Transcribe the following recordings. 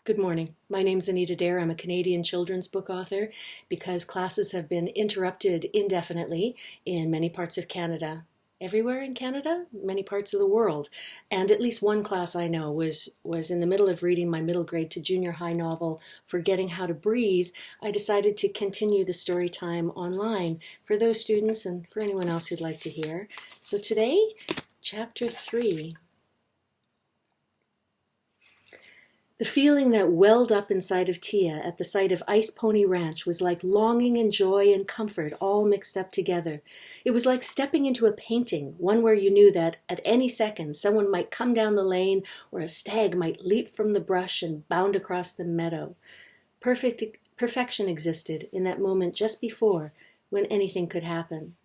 Good morning. My name's Anita. I'm a Canadian children's book author because classes have been interrupted indefinitely in many parts of Canada. Everywhere in Canada, many parts of the world. And at least one class I know was in the middle of reading my middle grade to junior high novel, Forgetting How to Breathe. I decided to continue the story time online for those students and for anyone else who'd like to hear. So today, chapter 3. The feeling that welled up inside of Tia at the sight of Ice Pony Ranch was like longing and joy and comfort all mixed up together. It was like stepping into a painting, one where you knew that at any second someone might come down the lane or a stag might leap from the brush and bound across the meadow. Perfection existed in that moment just before, when anything could happen.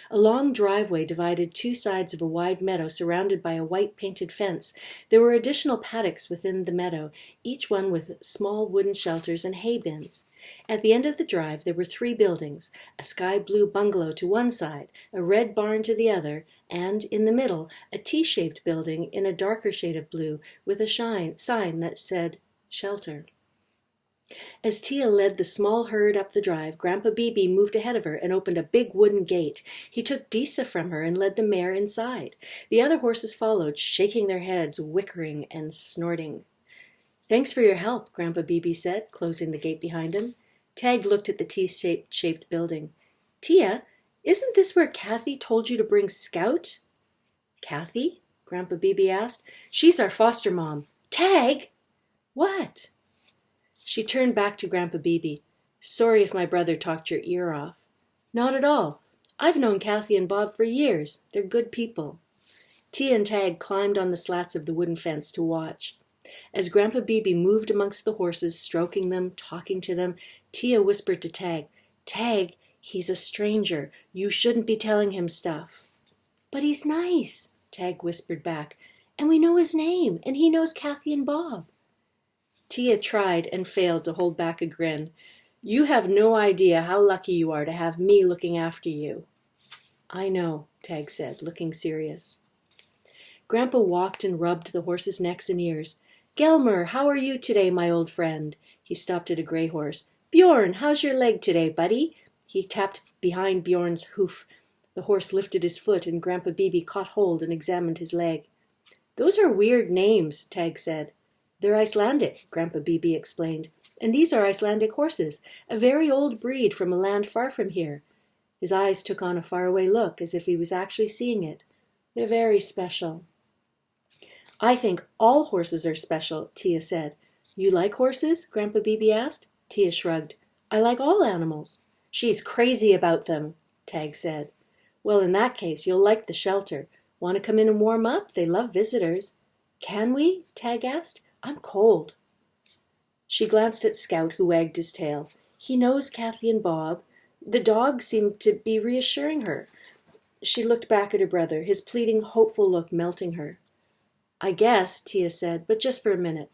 A long driveway divided two sides of a wide meadow surrounded by a white painted fence. There were additional paddocks within the meadow, each one with small wooden shelters and hay bins. At the end of the drive there were 3 buildings, a sky blue bungalow to one side, a red barn to the other, and, in the middle, a T-shaped building in a darker shade of blue with a sign that said, "Shelter." As Tia led the small herd up the drive, Grandpa Beebe moved ahead of her and opened a big wooden gate. He took Disa from her and led the mare inside. The other horses followed, shaking their heads, whickering and snorting. "Thanks for your help," Grandpa Beebe said, closing the gate behind him. Tag looked at the T-shaped building. "Tia, isn't this where Kathy told you to bring Scout?" "Kathy?" Grandpa Beebe asked. "She's our foster mom." "Tag!" "What?" She turned back to Grandpa Beebe. "Sorry if my brother talked your ear off." "Not at all. I've known Kathy and Bob for years. They're good people." Tia and Tag climbed on the slats of the wooden fence to watch. As Grandpa Beebe moved amongst the horses, stroking them, talking to them, Tia whispered to Tag, "Tag, he's a stranger. You shouldn't be telling him stuff." "But he's nice," Tag whispered back. "And we know his name, and he knows Kathy and Bob." Tia tried and failed to hold back a grin. "You have no idea how lucky you are to have me looking after you." "I know," Tag said, looking serious. Grandpa walked and rubbed the horses' necks and ears. "Gelmer, how are you today, my old friend?" He stopped at a gray horse. "Bjorn, how's your leg today, buddy?" He tapped behind Bjorn's hoof. The horse lifted his foot and Grandpa Beebe caught hold and examined his leg. "Those are weird names," Tag said. "They're Icelandic," Grandpa Beebe explained. "And these are Icelandic horses, a very old breed from a land far from here." His eyes took on a faraway look, as if he was actually seeing it. "They're very special." "I think all horses are special," Tia said. "You like horses?" Grandpa Beebe asked. Tia shrugged. "I like all animals." "She's crazy about them," Tag said. "Well, in that case, you'll like the shelter. Want to come in and warm up? They love visitors." "Can we?" Tag asked. "I'm cold." She glanced at Scout, who wagged his tail. "He knows Kathy and Bob." The dog seemed to be reassuring her. She looked back at her brother, his pleading, hopeful look melting her. "I guess," Tia said, "but just for a minute."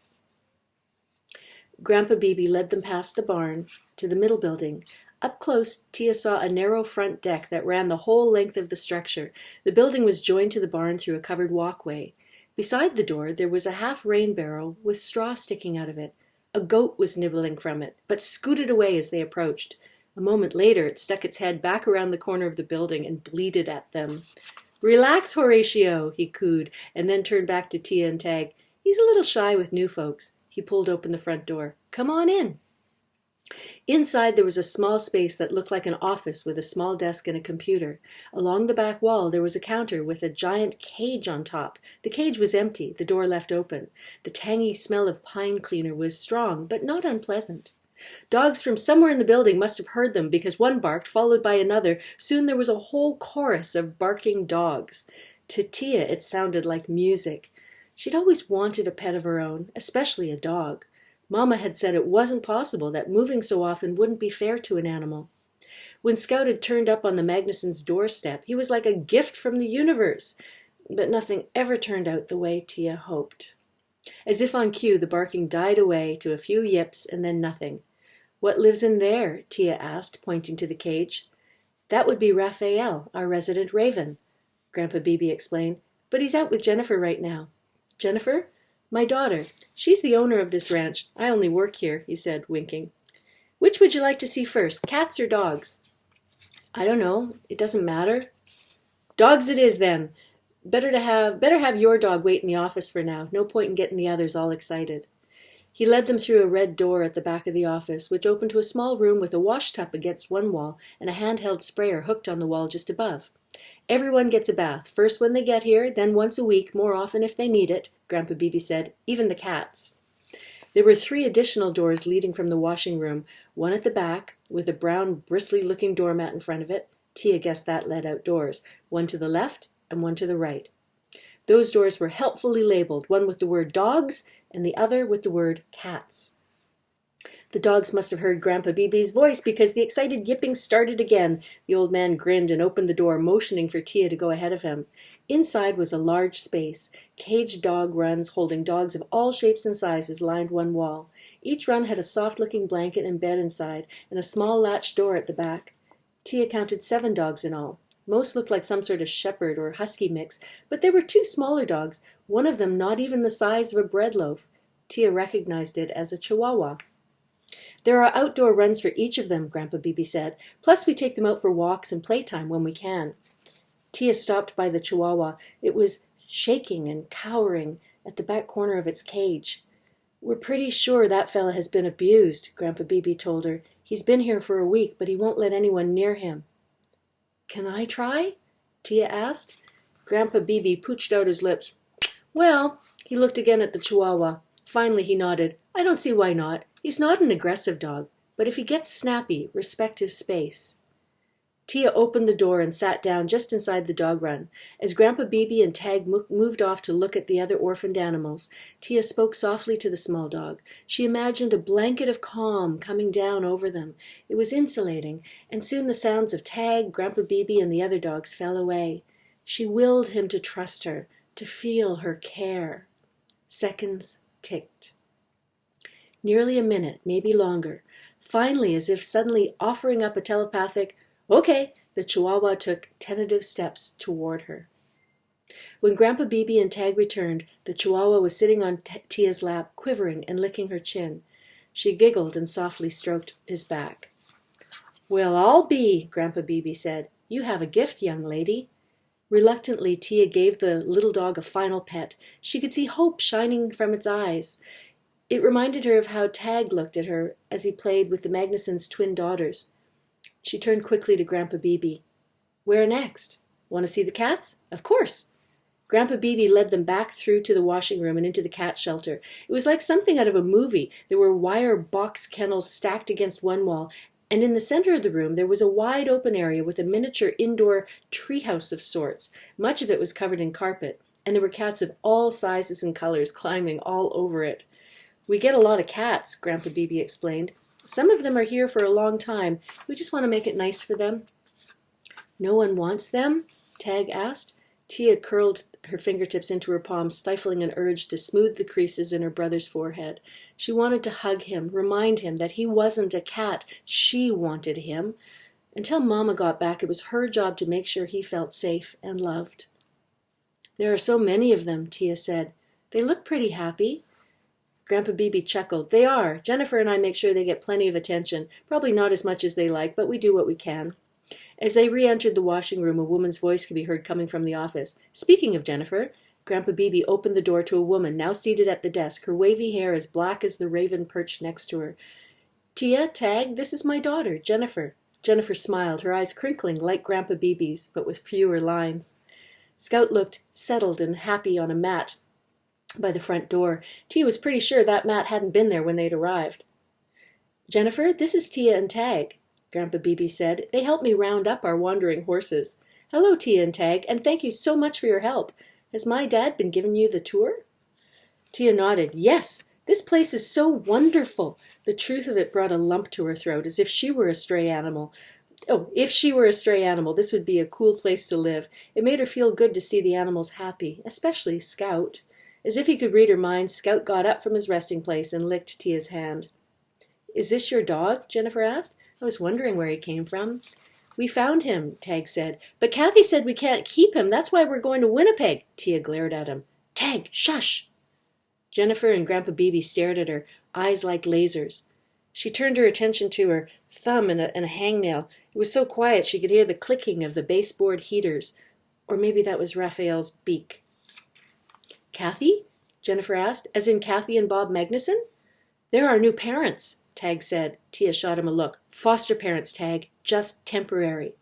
Grandpa Beebe led them past the barn to the middle building. Up close, Tia saw a narrow front deck that ran the whole length of the structure. The building was joined to the barn through a covered walkway. Beside the door there was a half-rain barrel with straw sticking out of it. A goat was nibbling from it, but scooted away as they approached. A moment later it stuck its head back around the corner of the building and bleated at them. "Relax, Horatio," he cooed, and then turned back to Tia and Tag. "He's a little shy with new folks." He pulled open the front door. "Come on in." Inside there was a small space that looked like an office with a small desk and a computer. Along the back wall there was a counter with a giant cage on top. The cage was empty, the door left open. The tangy smell of pine cleaner was strong, but not unpleasant. Dogs from somewhere in the building must have heard them because one barked, followed by another. Soon there was a whole chorus of barking dogs. To Tia it sounded like music. She'd always wanted a pet of her own, especially a dog. Mama had said it wasn't possible, that moving so often wouldn't be fair to an animal. When Scout had turned up on the Magnusons' doorstep, he was like a gift from the universe. But nothing ever turned out the way Tia hoped. As if on cue, the barking died away to a few yips and then nothing. "What lives in there?" Tia asked, pointing to the cage. "That would be Raphael, our resident raven," Grandpa Beebe explained. "But he's out with Jennifer right now." "Jennifer?" My daughter. She's the owner of this ranch. I only work here, he said, winking. Which would you like to see first, cats or dogs? I don't know. It doesn't matter. Dogs it is, then. Better have your dog wait in the office for now. No point in getting the others all excited. He led them through a red door at the back of the office, which opened to a small room with a wash tub against one wall and a handheld sprayer hooked on the wall just above. Everyone gets a bath, first when they get here, then once a week, more often if they need it, Grandpa Beebe said, even the cats. There were 3 additional doors leading from the washing room, one at the back, with a brown, bristly-looking doormat in front of it. Tia guessed that led outdoors, one to the left and one to the right. Those doors were helpfully labeled, one with the word dogs and the other with the word cats. The dogs must have heard Grandpa Beebe's voice because the excited yipping started again. The old man grinned and opened the door, motioning for Tia to go ahead of him. Inside was a large space. Caged dog runs holding dogs of all shapes and sizes lined one wall. Each run had a soft-looking blanket and bed inside, and a small latched door at the back. Tia counted 7 dogs in all. Most looked like some sort of shepherd or husky mix, but there were 2 smaller dogs, one of them not even the size of a bread loaf. Tia recognized it as a Chihuahua. There are outdoor runs for each of them, Grandpa Beebe said. Plus we take them out for walks and playtime when we can. Tia stopped by the Chihuahua. It was shaking and cowering at the back corner of its cage. We're pretty sure that fella has been abused, Grandpa Beebe told her. He's been here for a week, but he won't let anyone near him. Can I try? Tia asked. Grandpa Beebe pooched out his lips. Well, he looked again at the Chihuahua. Finally he nodded. I don't see why not. He's not an aggressive dog, but if he gets snappy, respect his space. Tia opened the door and sat down just inside the dog run. As Grandpa Beebe and Tag moved off to look at the other orphaned animals, Tia spoke softly to the small dog. She imagined a blanket of calm coming down over them. It was insulating, and soon the sounds of Tag, Grandpa Beebe, and the other dogs fell away. She willed him to trust her, to feel her care. Seconds ticked. Nearly a minute, maybe longer. Finally, as if suddenly offering up a telepathic, "Okay," the Chihuahua took tentative steps toward her. When Grandpa Beebe and Tag returned, the Chihuahua was sitting on Tia's lap, quivering and licking her chin. She giggled and softly stroked his back. "Well, I'll be," Grandpa Beebe said. "You have a gift, young lady." Reluctantly, Tia gave the little dog a final pet. She could see hope shining from its eyes. It reminded her of how Tag looked at her as he played with the Magnusons' twin daughters. She turned quickly to Grandpa Beebe. "Where next? Want to see the cats?" "Of course." Grandpa Beebe led them back through to the washing room and into the cat shelter. It was like something out of a movie. There were wire box kennels stacked against one wall, and in the center of the room there was a wide open area with a miniature indoor treehouse of sorts. Much of it was covered in carpet, and there were cats of all sizes and colors climbing all over it. "We get a lot of cats," Grandpa Beebe explained. "Some of them are here for a long time. We just want to make it nice for them." "No one wants them?" Tag asked. Tia curled her fingertips into her palms, stifling an urge to smooth the creases in her brother's forehead. She wanted to hug him, remind him that he wasn't a cat. She wanted him. Until Mama got back, it was her job to make sure he felt safe and loved. "There are so many of them," Tia said. "They look pretty happy." Grandpa Beebe chuckled. "They are. Jennifer and I make sure they get plenty of attention. Probably not as much as they like, but we do what we can." As they re-entered the washing room, a woman's voice could be heard coming from the office. "Speaking of Jennifer," Grandpa Beebe opened the door to a woman now seated at the desk, her wavy hair as black as the raven perched next to her. "Tia, Tag, this is my daughter, Jennifer." Jennifer smiled, her eyes crinkling like Grandpa Beebe's, but with fewer lines. Scout looked settled and happy on a mat by the front door. Tia was pretty sure that mat hadn't been there when they'd arrived. "Jennifer, this is Tia and Tag," Grandpa Beebe said. "They helped me round up our wandering horses." "Hello, Tia and Tag, and thank you so much for your help. Has my dad been giving you the tour?" Tia nodded. "Yes, this place is so wonderful." The truth of it brought a lump to her throat, as if she were a stray animal. Oh, if she were a stray animal, this would be a cool place to live. It made her feel good to see the animals happy, especially Scout. As if he could read her mind, Scout got up from his resting place and licked Tia's hand. "Is this your dog?" Jennifer asked. "I was wondering where he came from." "We found him," Tag said. "But Kathy said we can't keep him. That's why we're going to Winnipeg." Tia glared at him. "Tag, shush!" Jennifer and Grandpa Beebe stared at her, eyes like lasers. She turned her attention to her thumb and a hangnail. It was so quiet she could hear the clicking of the baseboard heaters. Or maybe that was Raphael's beak. Kathy? Jennifer asked. As in Kathy and Bob Magnuson? They're our new parents, Tag said. Tia shot him a look. Foster parents, Tag. Just temporary.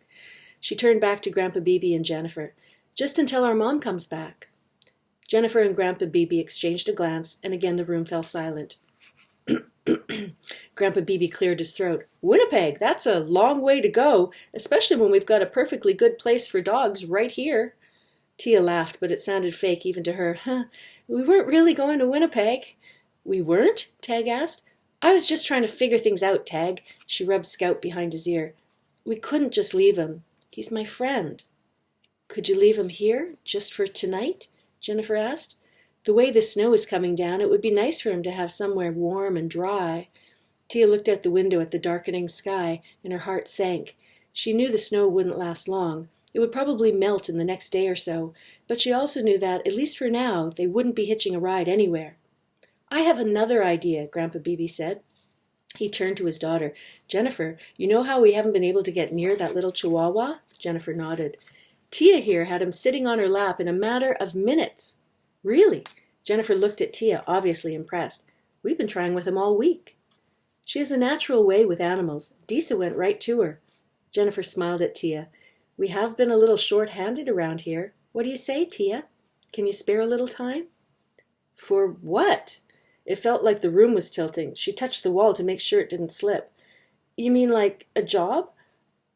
She turned back to Grandpa Beebe and Jennifer. Just until our mom comes back. Jennifer and Grandpa Beebe exchanged a glance, and again the room fell silent. Grandpa Beebe cleared his throat. Winnipeg, that's a long way to go, especially when we've got a perfectly good place for dogs right here. Tia laughed, but it sounded fake even to her. We weren't really going to Winnipeg. We weren't? Tag asked. I was just trying to figure things out, Tag. She rubbed Scout behind his ear. We couldn't just leave him. He's my friend. Could you leave him here, just for tonight? Jennifer asked. The way the snow is coming down, it would be nice for him to have somewhere warm and dry. Tia looked out the window at the darkening sky, and her heart sank. She knew the snow wouldn't last long. It would probably melt in the next day or so, but she also knew that, at least for now, they wouldn't be hitching a ride anywhere. I have another idea, Grandpa Beebe said. He turned to his daughter. Jennifer, you know how we haven't been able to get near that little chihuahua? Jennifer nodded. Tia here had him sitting on her lap in a matter of minutes. Really? Jennifer looked at Tia, obviously impressed. We've been trying with him all week. She has a natural way with animals. Disa went right to her. Jennifer smiled at Tia. We have been a little short-handed around here. What do you say, Tia? Can you spare a little time? For what? It felt like the room was tilting. She touched the wall to make sure it didn't slip. You mean like a job?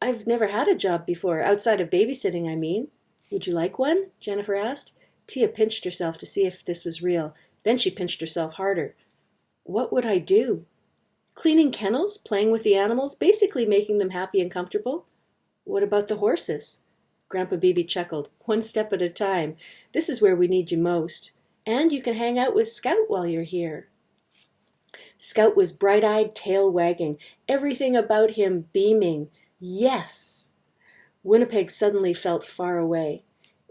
I've never had a job before, outside of babysitting, I mean. Would you like one? Jennifer asked. Tia pinched herself to see if this was real. Then she pinched herself harder. What would I do? Cleaning kennels, playing with the animals, basically making them happy and comfortable. What about the horses? Grandpa Beebe chuckled. One step at a time. This is where we need you most. And you can hang out with Scout while you're here. Scout was bright-eyed, tail wagging, everything about him beaming. Yes! Winnipeg suddenly felt far away.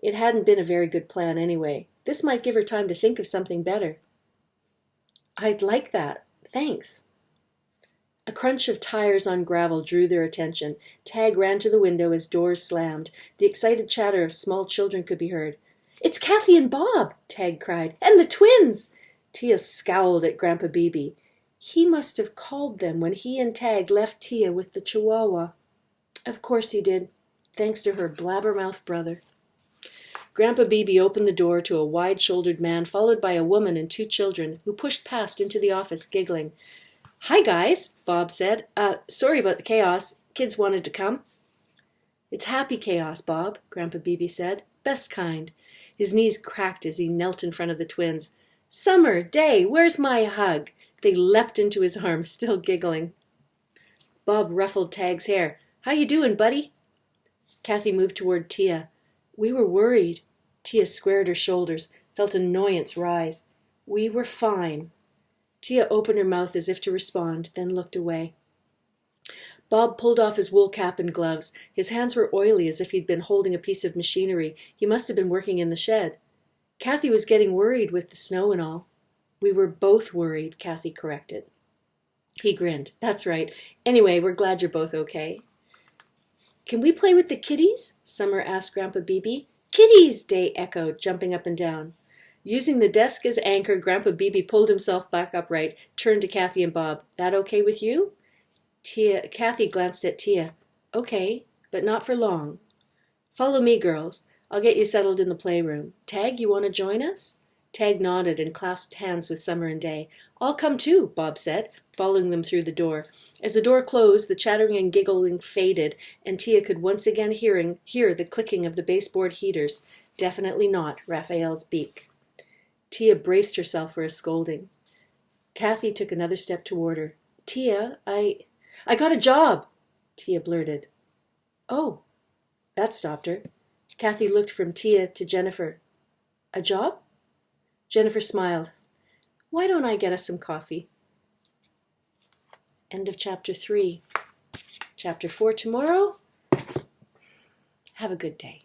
It hadn't been a very good plan anyway. This might give her time to think of something better. I'd like that. Thanks. A crunch of tires on gravel drew their attention. Tag ran to the window as doors slammed. The excited chatter of small children could be heard. It's Kathy and Bob, Tag cried. And the twins! Tia scowled at Grandpa Beebe. He must have called them when he and Tag left Tia with the chihuahua. Of course he did, thanks to her blabbermouth brother. Grandpa Beebe opened the door to a wide-shouldered man followed by a woman and two children who pushed past into the office giggling. Hi, guys, Bob said. Sorry about the chaos. Kids wanted to come. It's happy chaos, Bob, Grandpa Beebe said. Best kind. His knees cracked as he knelt in front of the twins. Summer, Day, where's my hug? They leapt into his arms, still giggling. Bob ruffled Tag's hair. How you doing, buddy? Kathy moved toward Tia. We were worried. Tia squared her shoulders, felt annoyance rise. We were fine. Tia opened her mouth as if to respond, then looked away. Bob pulled off his wool cap and gloves. His hands were oily as if he'd been holding a piece of machinery. He must have been working in the shed. Kathy was getting worried with the snow and all. We were both worried, Kathy corrected. He grinned. That's right. Anyway, we're glad you're both okay. Can we play with the kitties? Summer asked Grandpa Beebe. Kitties, Day echoed, jumping up and down. Using the desk as anchor, Grandpa Beebe pulled himself back upright, turned to Kathy and Bob. That okay with you? Kathy glanced at Tia. Okay, but not for long. Follow me, girls. I'll get you settled in the playroom. Tag, you want to join us? Tag nodded and clasped hands with Summer and Day. I'll come too, Bob said, following them through the door. As the door closed, the chattering and giggling faded, and Tia could once again hear the clicking of the baseboard heaters. Definitely not Raphael's beak. Tia braced herself for a scolding. Kathy took another step toward her. Tia, I got a job, Tia blurted. Oh, that stopped her. Kathy looked from Tia to Jennifer. A job? Jennifer smiled. Why don't I get us some coffee? End of chapter 3. Chapter 4 tomorrow. Have a good day.